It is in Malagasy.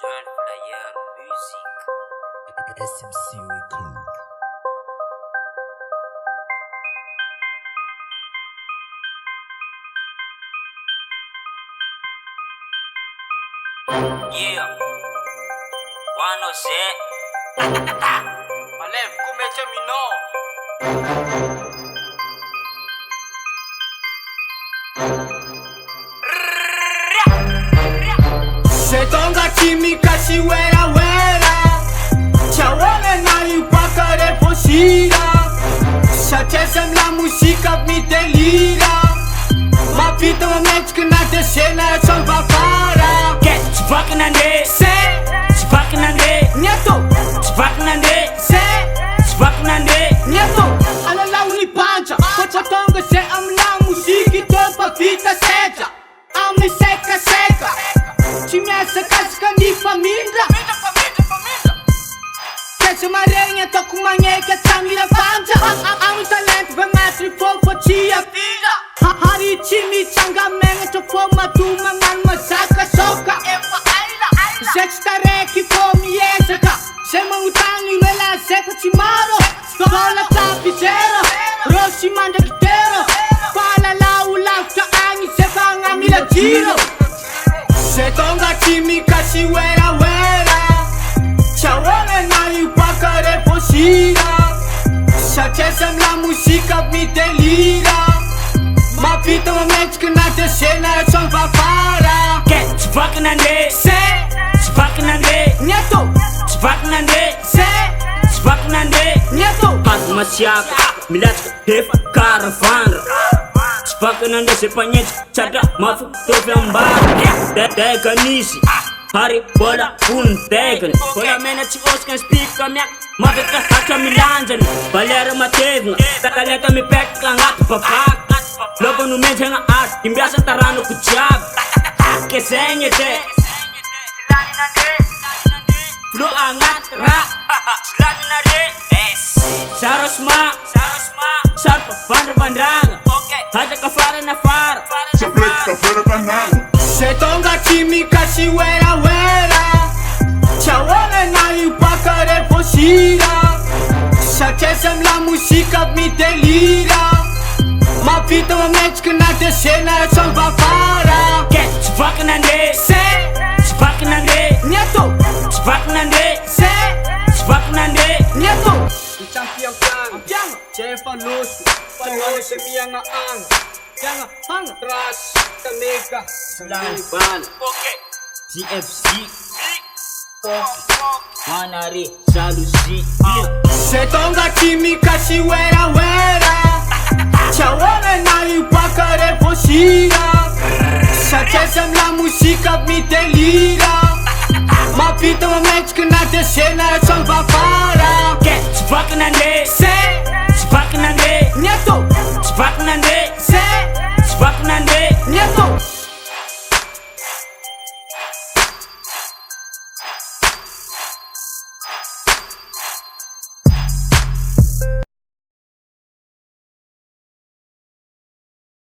Jeune Flyer Musique. SMC Record. Yeah. Wano se. Malev kumete mino. Setonga chimika shiwera wera Chawone na ipaka reposhira Shachesem la música me delira Mapita ma médica na descena só vai para Get fucking ande. Se, Fucking ande. nieto, Fucking ande. se, Fucking ande. nieto Ala la unipancha Pochatonga se am la música topa vita seja Ami seca seca Chimesa casca ni família Quer marinha, tô com manhã que tá me levando Há um talento, vem mais e fofa tia filha Hari chimi changa menga, tô foma tuma man masaka soka Sete tareki fome esaka Sema utangi wela sepa chimaro Skola tapicero Roshi manda kitero Fala la ulauta angi sepa ngamila giro Setonga chimika shiwera wera Chawone na ipaka reposhira Shachesem la música me delira Mapita ma médica na descena só vai para Get fucking ande. Se, Fucking ande. nieto, Fucking ande. se, Fucking ande. nieto Passo masiaka, milatsika defa caravana. Fucking ande se panhete, chata mafu tove ambara. Tega nisi, hari bola tegan. Bola mena ti oskan speaker miak, maveka hata milanjani. Balera matevna, takaleta mi pekla ngati papak. Logo no mente nga art, imbiasa tarano kujab. Kesenye te. Flu angat ra, silani na re. Sarosma, sarpa bandra. Haja kafara na fara. Setonga chimika shiwera wera Chawone na ipaka reposhira Shachesem la música me delira Mapita ma médica na descena só vai para Get fucking ande. Se, Fucking ande. nieto, Fucking ande. se, Fucking ande. nieto Champion plan, Jefa lusu Pangawa se miya nga ang Yang hang trash Tamika Silani bana. TFC. Manari salusi. Setonga chimika shiwera wera Chawone na ipaka reposhira Shachesem la música me delira Mapita ma médica na descena só vai para Get fucking ande. Se, Fucking ande. nieto, Fucking ande. se, Fucking ande.